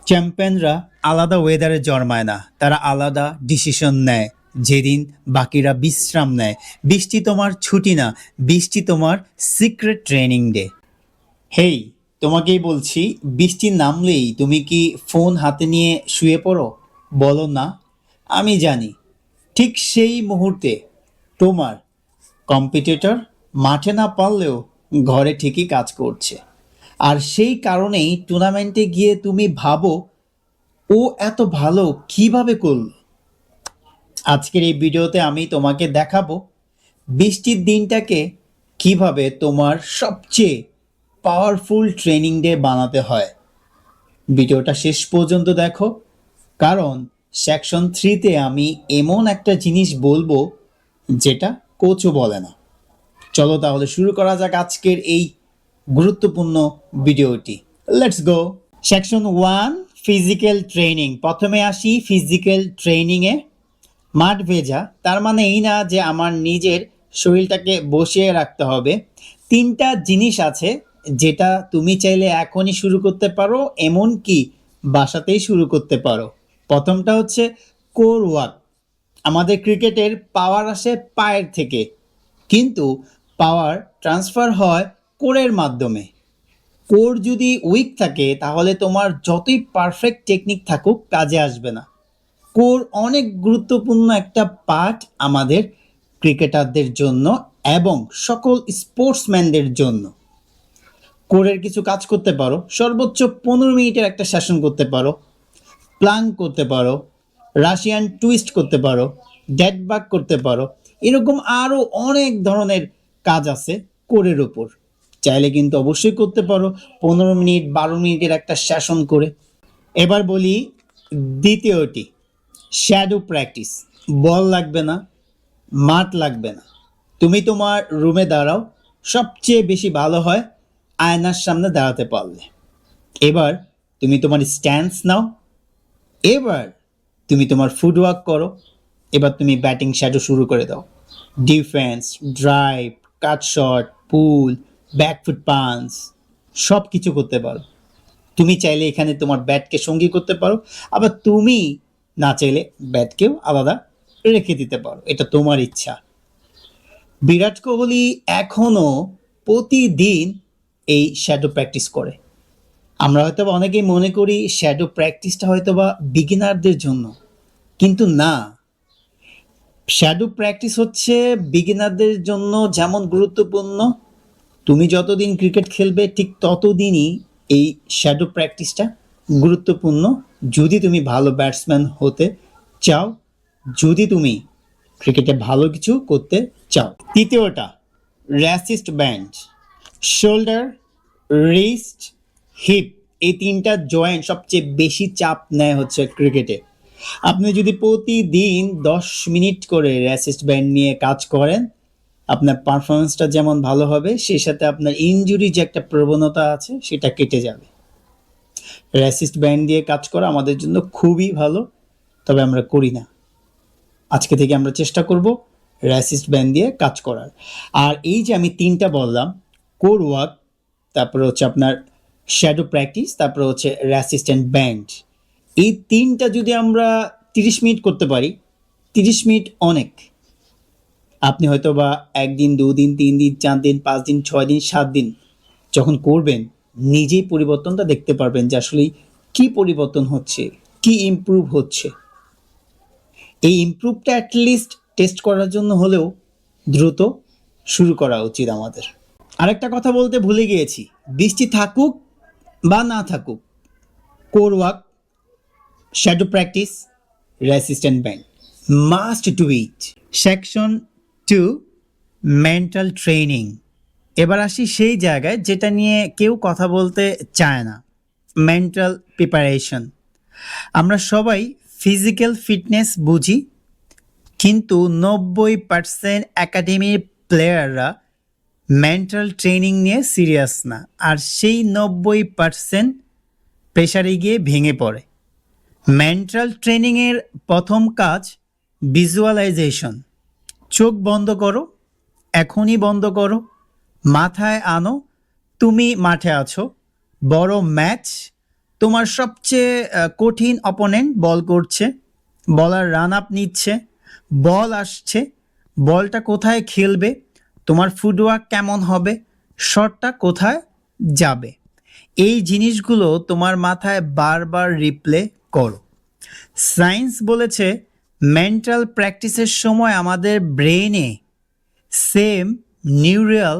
চ্যাম্পিয়নরা আলাদা ওয়েদারে জন্মায় না, তারা আলাদা ডিসিশন নেয়। যেদিন বাকিরা বিশ্রাম নেয়, বৃষ্টি তোমার ছুটি না, বৃষ্টি তোমার সিক্রেট ট্রেনিং ডে। হেই, তোমাকেই বলছি, বৃষ্টি নামলেই তুমি কি ফোন হাতে নিয়ে শুয়ে পড়ো? বলো না। আমি জানি, ঠিক সেই মুহূর্তে তোমার কম্পিটিটর মাঠে না পারলেও ঘরে ঠিকই কাজ করছে। আর সেই কারণেই টুর্নামেন্টে গিয়ে তুমি ভাবো, ও এত ভালো কিভাবে করল। আজকের এই ভিডিওতে আমি তোমাকে দেখাবো বৃষ্টির দিনটাকে কিভাবে তোমার সবচেয়ে পাওয়ারফুল ট্রেনিং ডে বানাতে হয়। ভিডিওটা শেষ পর্যন্ত দেখো, কারণ সেকশন 3-তে আমি এমন একটা জিনিস বলবো যেটা কোচও বলে না। চলো তাহলে শুরু করা যাক আজকের এই গুরুত্বপূর্ণ ভিডিওটি। Let's go. Section 1, physical training. প্রথমে আসি ফিজিক্যাল ট্রেনিংয়ে। মাঠ ভেজা তার মানে এই না যে আমার নিজের শরীরটাকে বসিয়ে রাখতে হবে। 3টা জিনিস আছে যেটা তুমি চাইলে এখনই শুরু করতে পারো, এমনকি বাসাতেই শুরু করতে পারো। প্রথমটা হচ্ছে কোর ওয়ার্ক। আমাদের ক্রিকেটের পাওয়ার আসে পায়ের থেকে, কিন্তু পাওয়ার ট্রান্সফার হয় কোরের মাধ্যমে। কোর যদি উইক থাকে তাহলে তোমার যতই পারফেক্ট টেকনিক থাকুক কাজে আসবে না। কোর অনেক গুরুত্বপূর্ণ একটা পার্ট আমাদের ক্রিকেটারদের জন্য এবং সকল স্পোর্টসম্যানদের জন্য। কোরের কিছু কাজ করতে পারো, সর্বোচ্চ 15 মিনিটের একটা সেশন করতে পারো, প্লাঙ্ক করতে পারো, রাশিয়ান টুইস্ট করতে পারো, ডেড বাগ করতে পারো। এরকম আরও অনেক ধরনের কাজ আছে কোরের উপর। চাইলে কিন্তু অবশ্যই করতে পারো 15 মিনিট 12 মিনিটের একটা সেশন করে। এবার বলি দ্বিতীয়টি, শ্যাডো প্র্যাকটিস। বল লাগবে না, মাঠ লাগবে না, তুমি তোমার রুমে দাঁড়াও। সবচেয়ে বেশি ভালো হয় আয়নার সামনে দাঁড়াতে পারলে। এবার তুমি তোমার স্ট্যান্স নাও, এবার তুমি তোমার ফুটওয়ার্ক করো, এবার তুমি ব্যাটিং শ্যাডো শুরু করে দাও। ডিফেন্স, ড্রাইভ, কাট শট, পুল, ব্যাকফুট পাঞ্চ সব কিছু করতে পারো। তুমি চাইলে এখানে তোমার ব্যাটকে সঙ্গী করতে পারো, আবার তুমি না চাইলে ব্যাটকেও আলাদা রেখে দিতে পারো, এটা তোমার ইচ্ছা। বিরাট কোহলি এখনও প্রতিদিন এই শ্যাডো প্র্যাকটিস করে। আমরা হয়তো বা অনেকেই মনে করি শ্যাডো প্র্যাকটিসটা হয়তো বা বিগিনারদের জন্য, কিন্তু না। শ্যাডো প্র্যাকটিস হচ্ছে বিগিনারদের জন্য যেমন গুরুত্বপূর্ণ, তুমি যতদিন ক্রিকেট খেলবে ঠিক ততদিনই এই শ্যাডো প্র্যাকটিসটা গুরুত্বপূর্ণ, যদি তুমি ভালো ব্যাটসম্যান হতে চাও, যদি তুমি ক্রিকেটে ভালো কিছু করতে চাও। তৃতীয়টা, resist band. Shoulder, wrist, hip, এই 3টা জয়েন্ট সবচেয়ে বেশি চাপ নেয় হচ্ছে ক্রিকেটে। আপনি যদি প্রতিদিন 10 মিনিট করে রেসিস্ট ব্যান্ড নিয়ে কাজ করেন, আপনার পারফরমেন্সটা যেমন ভালো হবে, সেই সাথে আপনার ইনজুরি যে একটা প্রবণতা আছে সেটা কেটে যাবে। রেসিস্ট ব্যান্ড দিয়ে কাজ করা আমাদের জন্য খুবই ভালো, তবে আমরা করি না। আজকে থেকে আমরা চেষ্টা করব রেসিস্ট ব্যান্ড দিয়ে কাজ করার। আর এই যে আমি 3টা বললাম, কোর ওয়ার্ক, তারপরে হচ্ছে আপনার শ্যাডো প্র্যাকটিস, তারপরে হচ্ছে রেসিস্ট্যান্ট ব্যান্ড, এই 3টা যদি আমরা 30 মিনিট করতে পারি, 30 মিনিট অনেক। আপনি হয়তো বা 1 দিন 2 দিন 3 দিন 4 দিন 5 দিন 6 দিন 7 দিন যখন করবেন, নিজেই পরিবর্তনটা দেখতে পারবেন যে আসলে কি পরিবর্তন হচ্ছে, কি ইমপ্রুভ হচ্ছে। এই ইমপ্রুভটা অ্যাটলিস্ট টেস্ট করার জন্য হলেও দ্রুত শুরু করা উচিত আমাদের। আরেকটা কথা বলতে ভুলে গিয়েছি, বৃষ্টি থাকুক বা না থাকুক, core work, shadow practice, resistant band must do it. Section 2, mental training. এবার আসি সেই জায়গায় যেটা নিয়ে কেউ কথা বলতে চায় না, মেন্টাল প্রিপারেশন। আমরা সবাই ফিজিক্যাল ফিটনেস বুঝি, কিন্তু 90% একাডেমির প্লেয়াররা মেন্টাল ট্রেনিং নিয়ে সিরিয়াস না, আর সেই 90% প্রেশারে গিয়ে ভেঙে পড়ে। মেন্টাল ট্রেনিংয়ের প্রথম কাজ ভিজুয়ালাইজেশন। চোখ বন্ধ করো, এখনই বন্ধ করো, মাথায় আনো তুমি মাঠে আছো, বড় ম্যাচ, তোমার সবচেয়ে কঠিন অপোনেন্ট বল করছে, বলার রান আপ নিচ্ছে, বল আসছে, বলটা কোথায় খেলবে, তোমার ফুটওয়ার্ক কেমন হবে, শটটা কোথায় যাবে, এই জিনিসগুলো তোমার মাথায় বারবার রিপ্লে করো। সায়েন্স বলেছে মেন্টাল প্র্যাকটিসের সময় আমাদের ব্রেনে সেম নিউরাল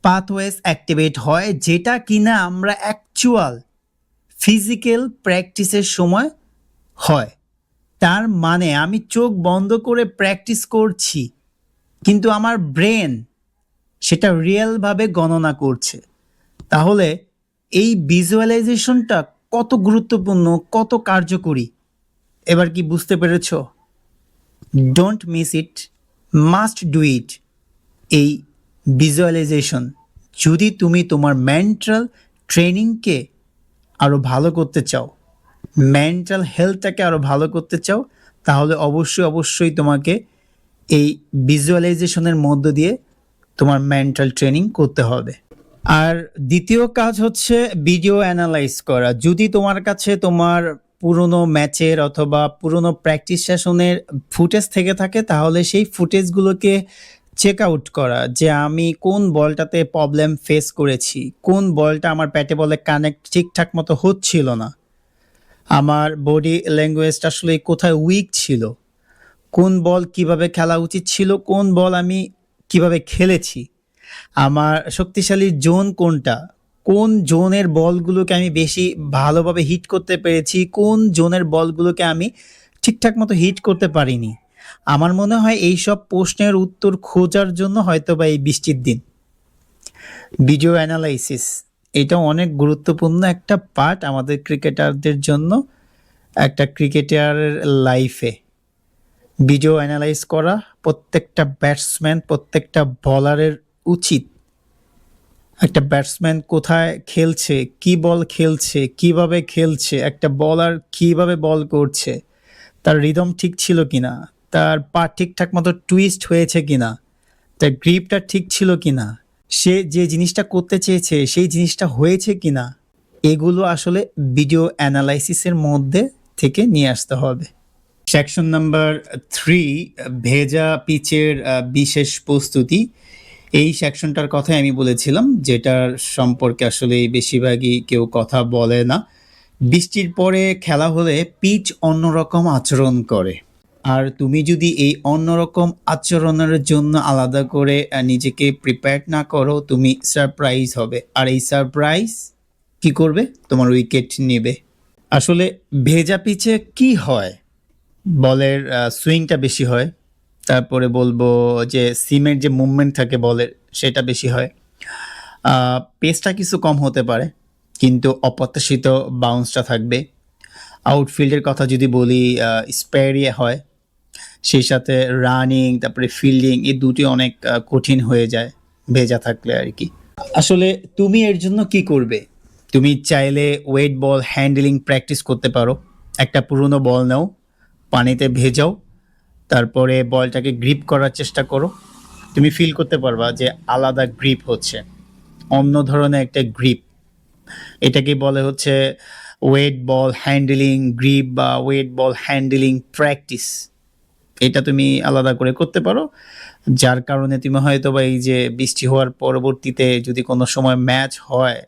পাথওয়েজ অ্যাক্টিভেট হয়, যেটা কিনা আমরা অ্যাকচুয়াল ফিজিক্যাল প্র্যাকটিসের সময় হয়। তার মানে আমি চোখ বন্ধ করে প্র্যাকটিস করছি, কিন্তু আমার ব্রেন সেটা রিয়েলভাবে গণনা করছে। তাহলে এই ভিজুয়ালাইজেশনটা কত গুরুত্বপূর্ণ, কত কার্যকরী, এবার কি বুঝতে পেরেছ? Don't miss it, must do it. এই ভিজুয়ালাইজেশন যদি তুমি তোমার মেন্টাল ট্রেনিংকে আরও ভালো করতে চাও, মেন্টাল হেলথটাকে আরও ভালো করতে চাও, তাহলে অবশ্যই তোমাকে এই ভিজুয়ালাইজেশনের মধ্য দিয়ে তোমার মেন্টাল ট্রেনিং করতে হবে। আর দ্বিতীয় কাজ হচ্ছে ভিডিও অ্যানালাইজ করা। যদি তোমার কাছে তোমার পুরনো ম্যাচের অথবা পুরনো প্র্যাকটিস সেশনের ফুটেজ থেকে থাকে, তাহলে সেই ফুটেজগুলোকে চেক আউট করা যে আমি কোন বলটাতে প্রবলেম ফেস করেছি, কোন বলটা আমার ব্যাটে বলে কানেক্ট ঠিকঠাক মতো হচ্ছিল না, আমার বডি ল্যাঙ্গুয়েজটা আসলে কোথায় উইক ছিল, কোন বল কিভাবে খেলা উচিত ছিল, কোন বল আমি কিভাবে খেলেছি, আমার শক্তিশালী জোন কোনটা, কোন জোনের বলগুলোকে আমি বেশি ভালোভাবে হিট করতে পেরেছি, কোন জোনের বলগুলোকে আমি ঠিকঠাক মতো হিট করতে পারিনি। আমার মনে হয় এই সব প্রশ্নের উত্তর খোঁজার জন্য হয়তোবা এই বৃষ্টির দিন ভিডিও অ্যানালাইসিস এটা অনেক গুরুত্বপূর্ণ একটা পার্ট আমাদের ক্রিকেটারদের জন্য। একটা ক্রিকেটারের লাইফে ভিডিও অ্যানালাইজ করা প্রত্যেকটা ব্যাটসম্যান, প্রত্যেকটা বলারের উচিত। একটা ব্যাটসম্যান কোথায় খেলছে, কি বল খেলছে, কিভাবে খেলছে, একটা বলার কিভাবে বল করছে, তার রিদম ঠিক ছিল কিনা, তার পা ঠিকঠাক মতো টুইস্ট হয়েছে কিনা, তার গ্রিপটা ঠিক ছিল কিনা, সে যে জিনিসটা করতে চেয়েছে সেই জিনিসটা হয়েছে কিনা, এগুলো আসলে ভিডিও অ্যানালাইসিসের মধ্যে থেকে নিয়ে আসতে হবে। সেকশন নাম্বার 3, ভেজা পিচের বিশেষ প্রস্তুতি। এই সেকশনটার কথাই আমি বলেছিলাম, যেটার সম্পর্কে আসলে বেশিরভাগই কেউ কথা বলে না। বৃষ্টির পরে খেলা হলে পিচ অন্যরকম আচরণ করে, আর তুমি যদি এই অন্যরকম আচরণের জন্য আলাদা করে নিজেকে প্রিপেয়ার্ড না করো, তুমি সারপ্রাইজ হবে, আর এই সারপ্রাইজ কি করবে, তোমার উইকেট নেবে। আসলে ভেজা পিচে কি হয়, বলের সুইংটা বেশি হয়, তারপরে বলবো যে সিমের যে মুভমেন্ট থাকে বলের সেটা বেশি হয়, পেসটা কিছু কম হতে পারে, কিন্তু অপ্রত্যাশিত বাউন্সটা থাকবে। আউটফিল্ডের কথা যদি বলি, স্পেয়ারিয়ে হয়, সেই সাথে রানিং তারপরে ফিল্ডিং এই দুটি অনেক কঠিন হয়ে যায় ভেজা থাকলে আর কি। আসলে তুমি এর জন্য কি করবে, তুমি চাইলে ওয়েট বল হ্যান্ডলিং প্র্যাকটিস করতে পারো। একটা পুরনো বল নাও, পানিতে ভেজাও, তারপরে বলটাকে গ্রিপ করার চেষ্টা করো। তুমি ফিল করতে পারবা যে আলাদা গ্রিপ হচ্ছে, অন্য ধরনের একটা গ্রিপ। এটাকে বলে হচ্ছে ওয়েট বল হ্যান্ডলিং গ্রিপ বা ওয়েট বল হ্যান্ডলিং প্র্যাকটিস। এটা তুমি আলাদা করে করতে পারো, যার কারণে তুমি হয়তো বা এই যে বৃষ্টি হওয়ার পরবর্তীতে যদি কোনো সময় ম্যাচ হয়,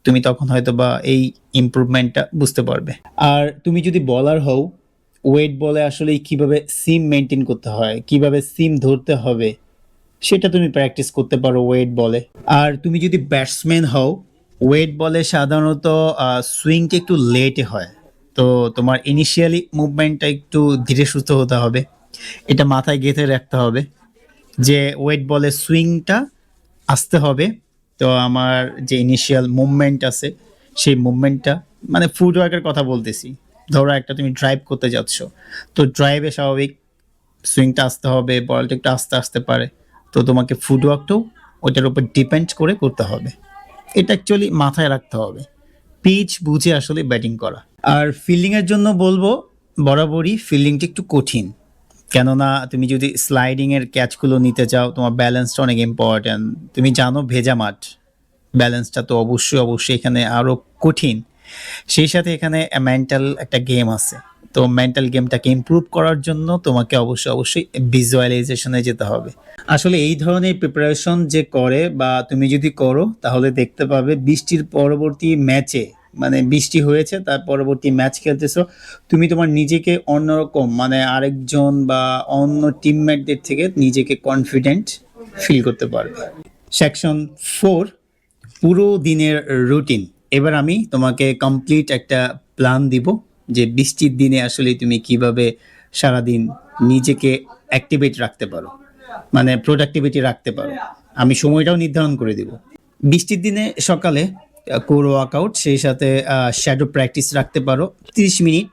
তুমি তখন হয়তো বা এই ইমপ্রুভমেন্টটা বুঝতে পারবে। আর তুমি যদি বলার হও, ওয়েট বলে আসলে কিভাবে সিম মেনটেন করতে হয়, কিভাবে সিম ধরতে হবে, সেটা তুমি প্র্যাকটিস করতে পারো ওয়েট বলে। আর তুমি যদি ব্যাটসম্যান হও, ওয়েট বলে সাধারণত সুইংটা একটু লেটে হয়, তো তোমার ইনিশিয়ালি মুভমেন্টটা একটু ধীরে সুস্থ হতে হবে। এটা মাথায় গেঁথে রাখতে হবে যে ওয়েট বলে সুইংটা আসতে হবে। তো আমার যে ইনিশিয়াল মুভমেন্ট আছে সেই মুভমেন্টটা, মানে ফুটওয়ার্কের কথা বলতেছি, ধরো একটা তুমি ড্রাইভ করতে যাচ্ছ, তো ড্রাইভে স্বাভাবিক সুইংটা আসতে হবে, বলটা একটু আস্তে আসতে পারে, তো তোমাকে ফুটওয়ার্কটাও ওইটার উপর ডিপেন্ড করে করতে হবে। এটা অ্যাকচুয়ালি মাথায় রাখতে হবে, পিচ বুঝে আসলে ব্যাটিং করা। আর ফিল্ডিংয়ের জন্য বলবো, বরাবরই ফিল্ডিংটা একটু কঠিন, কেননা তুমি যদি স্লাইডিংয়ের ক্যাচগুলো নিতে চাও, তোমার ব্যালেন্সটা অনেক ইম্পর্ট্যান্ট। তুমি জানো ভেজা মাঠ, ব্যালেন্সটা তো অবশ্যই এখানে আরও কঠিন। সেই সাথে এখানে মেন্টাল একটা গেম আছে। তো মেন্টাল গেমটাকে ইমপ্রুভ করার জন্য তোমাকে অবশ্যই ভিজুয়ালাইজেশনে যেতে হবে। আসলে এই ধরনের প্রিপারেশন যে করে বা তুমি যদি করো তাহলে দেখতে পাবে বৃষ্টির পরবর্তী ম্যাচে, মানে বৃষ্টি হয়েছে তার পরবর্তী ম্যাচ খেলতেছো, তুমি তোমার নিজেকে অন্যরকম মানে আরেকজন বা অন্য টিমমেটদের থেকে নিজেকে কনফিডেন্ট ফিল করতে পারবে। সেকশন 4, পুরো দিনের রুটিন। এবার আমি তোমাকে কমপ্লিট একটা প্ল্যান দিব যে বৃষ্টির দিনে আসলে তুমি কিভাবে সারাদিন নিজেকে অ্যাক্টিভেট রাখতে পারো, মানে প্রোডাক্টিভিটি রাখতে পারো। আমি সময়টাও নির্ধারণ করে দিব। বৃষ্টির দিনে সকালে কোর ওয়ার্কআউট, সেই সাথে শ্যাডো প্র্যাকটিস রাখতে পারো 30 মিনিট।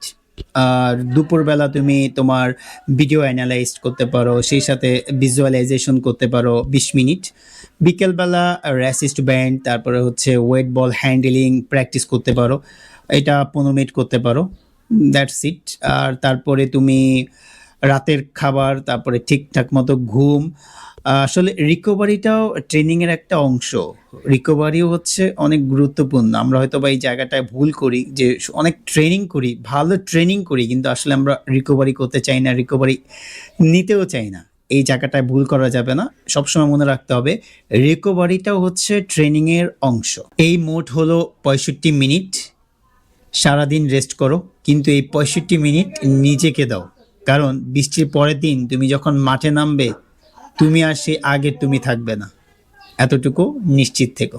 আর দুপুরবেলা তুমি তোমার ভিডিও অ্যানালাইজ করতে পারো, সেই সাথে ভিজুয়ালাইজেশন করতে পারো 20 মিনিট। বিকেলবেলা রেসিস্ট ব্যান্ড, তারপরে হচ্ছে ওয়েট বল হ্যান্ডেলিং প্র্যাকটিস করতে পারো, এটা 15 মিনিট করতে পারো। That's it. আর তারপরে তুমি রাতের খাবার, তারপরে ঠিকঠাক মতো ঘুম। আসলে রিকভারিটাও ট্রেনিংয়ের একটা অংশ। রিকভারিও হচ্ছে অনেক গুরুত্বপূর্ণ। আমরা হয়তো বা এই জায়গাটায় ভুল করি যে অনেক ট্রেনিং করি, ভালো ট্রেনিং করি, কিন্তু আসলে আমরা রিকভারি করতে চাই না, রিকভারি নিতেও চাই না। এই জায়গাটায় ভুল করা যাবে না। সবসময় মনে রাখতে হবে রিকভারিটাও হচ্ছে ট্রেনিংয়ের অংশ। এই মোট হলো 65 মিনিট। সারাদিন রেস্ট করো, কিন্তু এই 65 মিনিট নিজেকে দাও। কারণ বৃষ্টির পরের দিন তুমি যখন মাঠে নামবে, তুমি আর সেই আগের তুমি থাকবে না, এতটুকু নিশ্চিত থেকো।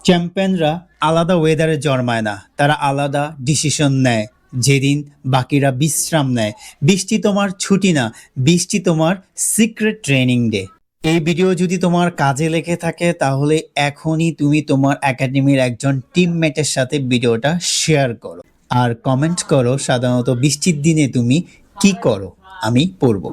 চ্যাম্পিয়নরা আলাদা ওয়েদারে জন্মায় না, তারা আলাদা ডিসিশন নেয় যেদিন বাকিরা বিশ্রাম নেয়। বৃষ্টি তোমার ছুটি না, বৃষ্টি তোমার সিক্রেট ট্রেনিং ডে। এই ভিডিও যদি তোমার কাজে লেগে থাকে তাহলে এখনই তুমি তোমার একাডেমির একজন টিমমেটের সাথে ভিডিওটা শেয়ার করো আর কমেন্ট করো সাধারণত বৃষ্টির দিনে তুমি কি করো, আমি পড়ব।